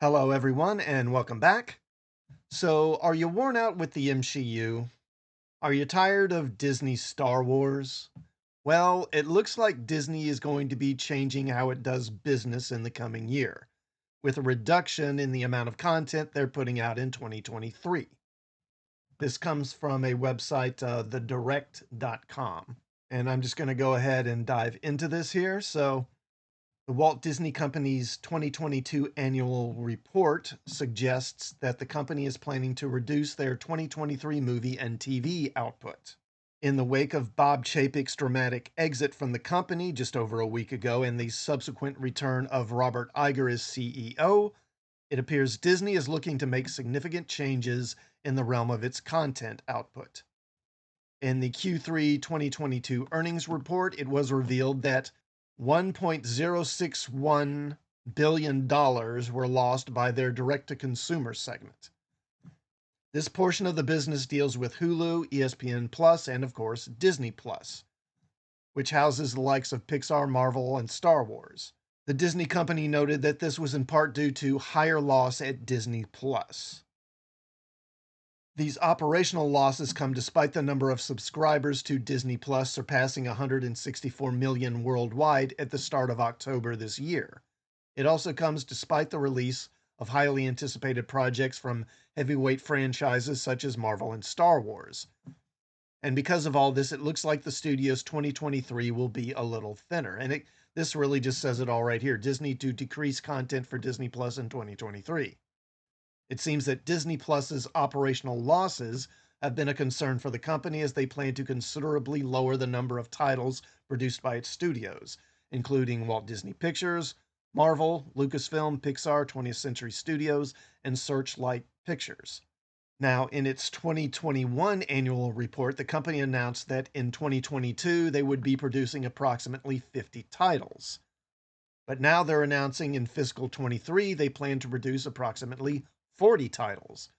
Hello, everyone, and welcome back. So, are you worn out with the MCU? Are you tired of Disney's Star Wars? Well, it looks like Disney is going to be changing how it does business in the coming year, with a reduction in the amount of content they're putting out in 2023. This comes from a website, thedirect.com. And I'm just going to go ahead and dive into this here. So, the Walt Disney Company's 2022 annual report suggests that the company is planning to reduce their 2023 movie and TV output. In the wake of Bob Chapek's dramatic exit from the company just over a week ago and the subsequent return of Robert Iger as CEO, it appears Disney is looking to make significant changes in the realm of its content output. In the Q3 2022 earnings report, it was revealed that $1.061 billion were lost by their direct-to-consumer segment. This portion of the business deals with Hulu, ESPN Plus, and of course, Disney Plus, which houses the likes of Pixar, Marvel, and Star Wars. The Disney company noted that this was in part due to higher loss at Disney Plus. These operational losses come despite the number of subscribers to Disney Plus surpassing 164 million worldwide at the start of October this year. It also comes despite the release of highly anticipated projects from heavyweight franchises such as Marvel and Star Wars. And because of all this, it looks like the studio's 2023 will be a little thinner. And this really just says it all right here. Disney to decrease content for Disney Plus in 2023. It seems that Disney Plus's operational losses have been a concern for the company as they plan to considerably lower the number of titles produced by its studios, including Walt Disney Pictures, Marvel, Lucasfilm, Pixar, 20th Century Studios, and Searchlight Pictures. Now, in its 2021 annual report, the company announced that in 2022 they would be producing approximately 50 titles. But now they're announcing in fiscal 23 they plan to produce approximately 40 titles,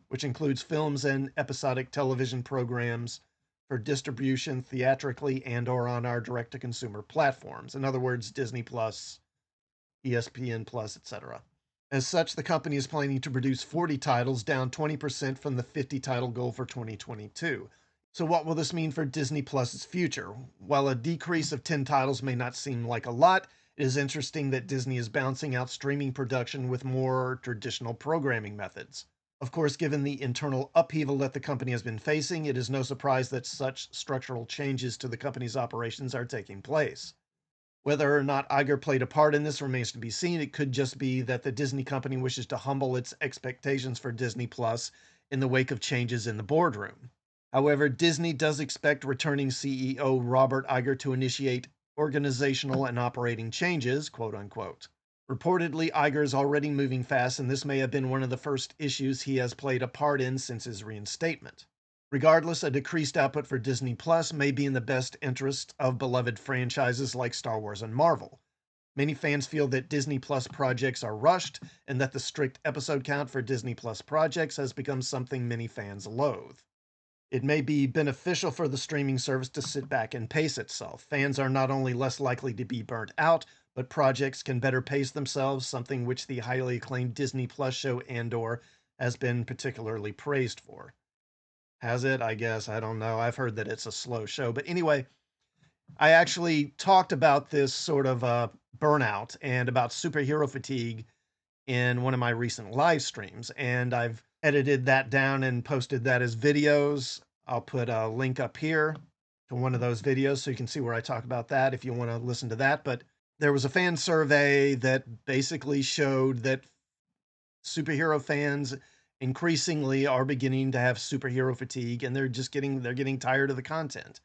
which includes films and episodic television programs for distribution theatrically and or on our direct-to-consumer platforms. In other words, Disney Plus, ESPN Plus, etc. As such, the company is planning to produce 40 titles, down 20% from the 50 title goal for 2022. So what will this mean for Disney Plus's future? While a decrease of 10 titles may not seem like a lot, it is interesting that Disney is balancing out streaming production with more traditional programming methods. Of course, given the internal upheaval that the company has been facing, it is no surprise that such structural changes to the company's operations are taking place. Whether or not Iger played a part in this remains to be seen. It could just be that the Disney company wishes to humble its expectations for Disney Plus in the wake of changes in the boardroom. However, Disney does expect returning CEO Robert Iger to initiate organizational and operating changes, quote unquote. Reportedly, Iger is already moving fast, and this may have been one of the first issues he has played a part in since his reinstatement. Regardless, a decreased output for Disney Plus may be in the best interest of beloved franchises like Star Wars and Marvel. Many fans feel that Disney Plus projects are rushed and that the strict episode count for Disney Plus projects has become something many fans loathe. It may be beneficial for the streaming service to sit back and pace itself. Fans are not only less likely to be burnt out, but projects can better pace themselves, something which the highly acclaimed Disney Plus show Andor has been particularly praised for. Has it? I guess. I don't know. I've heard that it's a slow show. But anyway, I actually talked about this sort of burnout and about superhero fatigue in one of my recent live streams, and I've edited that down and posted that as videos. I'll put a link up here to one of those videos so you can see where I talk about that if you want to listen to that. But there was a fan survey that basically showed that superhero fans increasingly are beginning to have superhero fatigue, and they're getting tired of the content.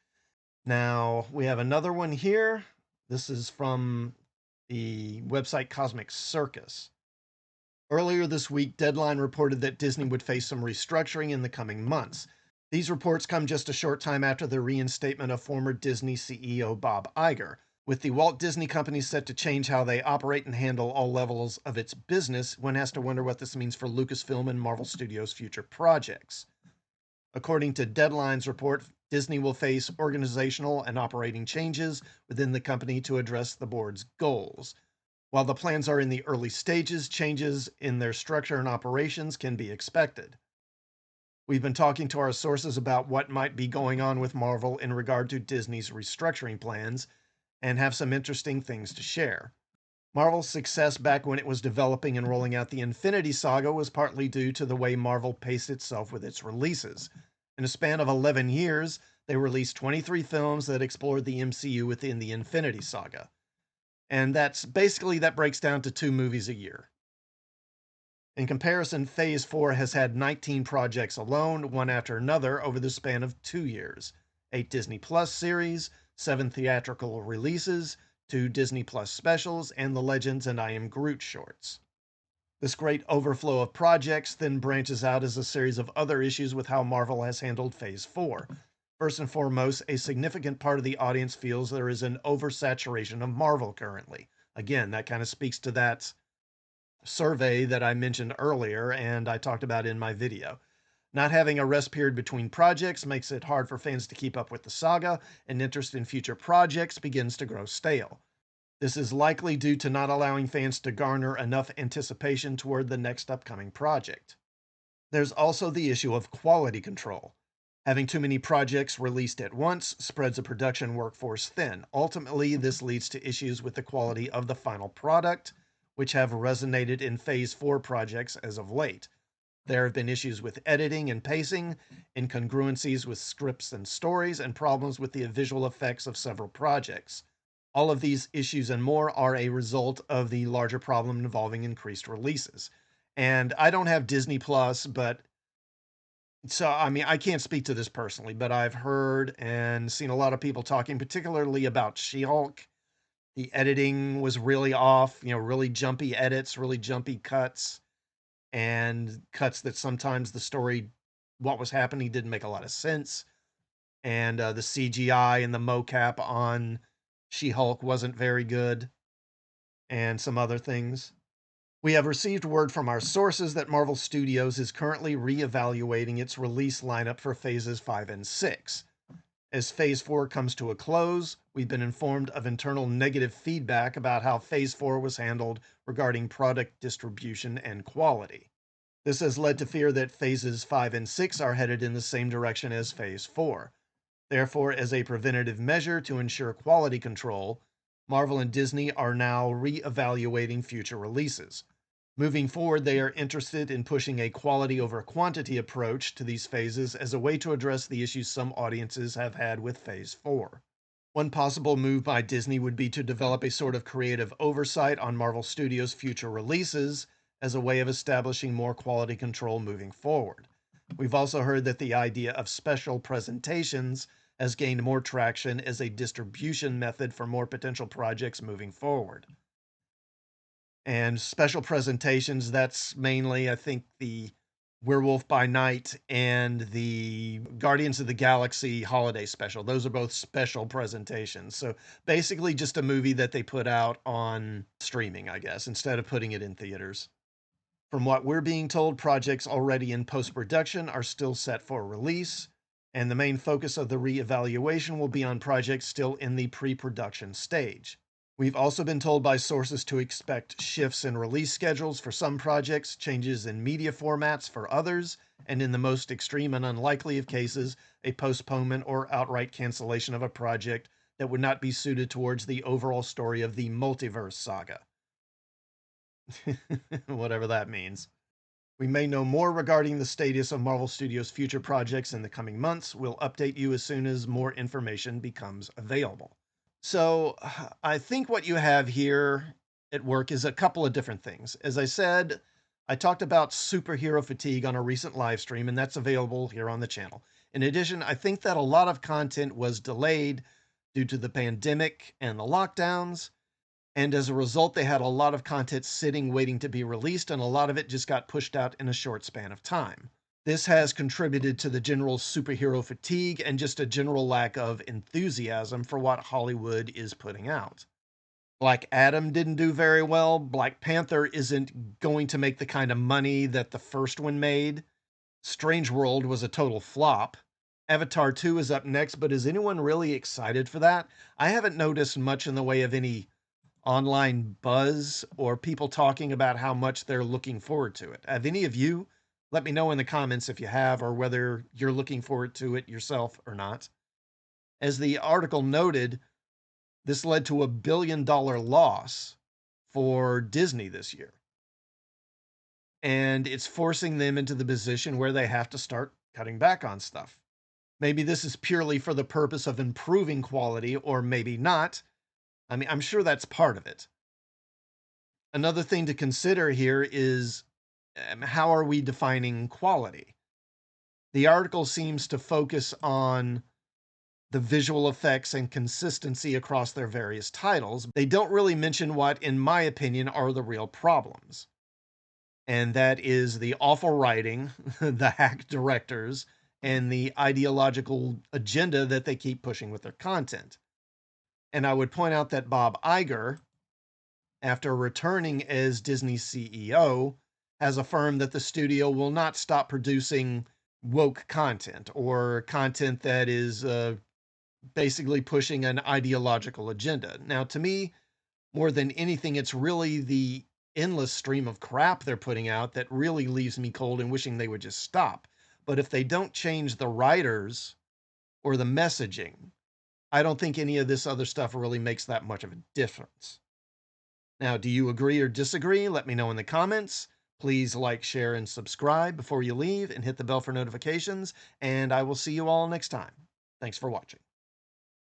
Now, we have another one here. This is from the website Cosmic Circus. Earlier this week, Deadline reported that Disney would face some restructuring in the coming months. These reports come just a short time after the reinstatement of former Disney CEO Bob Iger. With the Walt Disney Company set to change how they operate and handle all levels of its business, one has to wonder what this means for Lucasfilm and Marvel Studios' future projects. According to Deadline's report, Disney will face organizational and operating changes within the company to address the board's goals. While the plans are in the early stages, changes in their structure and operations can be expected. We've been talking to our sources about what might be going on with Marvel in regard to Disney's restructuring plans and have some interesting things to share. Marvel's success back when it was developing and rolling out the Infinity Saga was partly due to the way Marvel paced itself with its releases. In a span of 11 years, they released 23 films that explored the MCU within the Infinity Saga. And that breaks down to 2 movies a year. In comparison, Phase 4 has had 19 projects alone, one after another, over the span of 2 years. 8 Disney Plus series, 7 theatrical releases, 2 Disney Plus specials, and the Legends and I Am Groot shorts. This great overflow of projects then branches out as a series of other issues with how Marvel has handled Phase 4. First and foremost, a significant part of the audience feels there is an oversaturation of Marvel currently. Again, that kind of speaks to that survey that I mentioned earlier and I talked about in my video. Not having a rest period between projects makes it hard for fans to keep up with the saga, and interest in future projects begins to grow stale. This is likely due to not allowing fans to garner enough anticipation toward the next upcoming project. There's also the issue of quality control. Having too many projects released at once spreads a production workforce thin. Ultimately, this leads to issues with the quality of the final product, which have resonated in Phase 4 projects as of late. There have been issues with editing and pacing, incongruencies with scripts and stories, and problems with the visual effects of several projects. All of these issues and more are a result of the larger problem involving increased releases. And I don't have Disney Plus, but I mean, I can't speak to this personally, but I've heard and seen a lot of people talking, particularly about She-Hulk. The editing was really off, really jumpy edits, really jumpy cuts, and cuts that sometimes the story, what was happening, didn't make a lot of sense. And the CGI and the mocap on She-Hulk wasn't very good, and some other things. We have received word from our sources that Marvel Studios is currently reevaluating its release lineup for phases 5 and 6. As Phase 4 comes to a close, we've been informed of internal negative feedback about how Phase 4 was handled regarding product distribution and quality. This has led to fear that phases 5 and 6 are headed in the same direction as Phase 4. Therefore, as a preventative measure to ensure quality control, Marvel and Disney are now re-evaluating future releases. Moving forward, they are interested in pushing a quality over quantity approach to these phases as a way to address the issues some audiences have had with Phase 4. One possible move by Disney would be to develop a sort of creative oversight on Marvel Studios' future releases as a way of establishing more quality control moving forward. We've also heard that the idea of special presentations has gained more traction as a distribution method for more potential projects moving forward. And special presentations, that's mainly, I think, the Werewolf by Night and the Guardians of the Galaxy holiday special. Those are both special presentations. So basically just a movie that they put out on streaming, I guess, instead of putting it in theaters. From what we're being told, projects already in post-production are still set for release, and the main focus of the reevaluation will be on projects still in the pre-production stage. We've also been told by sources to expect shifts in release schedules for some projects, changes in media formats for others, and in the most extreme and unlikely of cases, a postponement or outright cancellation of a project that would not be suited towards the overall story of the multiverse saga. Whatever that means. We may know more regarding the status of Marvel Studios' future projects in the coming months. We'll update you as soon as more information becomes available. So, I think what you have here at work is a couple of different things. As I said, I talked about superhero fatigue on a recent live stream, and that's available here on the channel. In addition, I think that a lot of content was delayed due to the pandemic and the lockdowns. And as a result, they had a lot of content sitting, waiting to be released, and a lot of it just got pushed out in a short span of time. This has contributed to the general superhero fatigue and just a general lack of enthusiasm for what Hollywood is putting out. Black Adam didn't do very well. Black Panther isn't going to make the kind of money that the first one made. Strange World was a total flop. Avatar 2 is up next, but is anyone really excited for that? I haven't noticed much in the way of any online buzz or people talking about how much they're looking forward to it. Have any of you? Let me know in the comments if you have, or whether you're looking forward to it yourself or not. As the article noted, this led to $1 billion loss for Disney this year. And it's forcing them into the position where they have to start cutting back on stuff. Maybe this is purely for the purpose of improving quality, or maybe not. I mean, I'm sure that's part of it. Another thing to consider here is how are we defining quality? The article seems to focus on the visual effects and consistency across their various titles. They don't really mention what, in my opinion, are the real problems. And that is the awful writing, the hack directors, and the ideological agenda that they keep pushing with their content. And I would point out that Bob Iger, after returning as Disney's CEO, has affirmed that the studio will not stop producing woke content or content that is basically pushing an ideological agenda. Now, to me, more than anything, it's really the endless stream of crap they're putting out that really leaves me cold and wishing they would just stop. But if they don't change the writers or the messaging, I don't think any of this other stuff really makes that much of a difference. Now, do you agree or disagree? Let me know in the comments. Please like, share, and subscribe before you leave, and hit the bell for notifications. And I will see you all next time. Thanks for watching.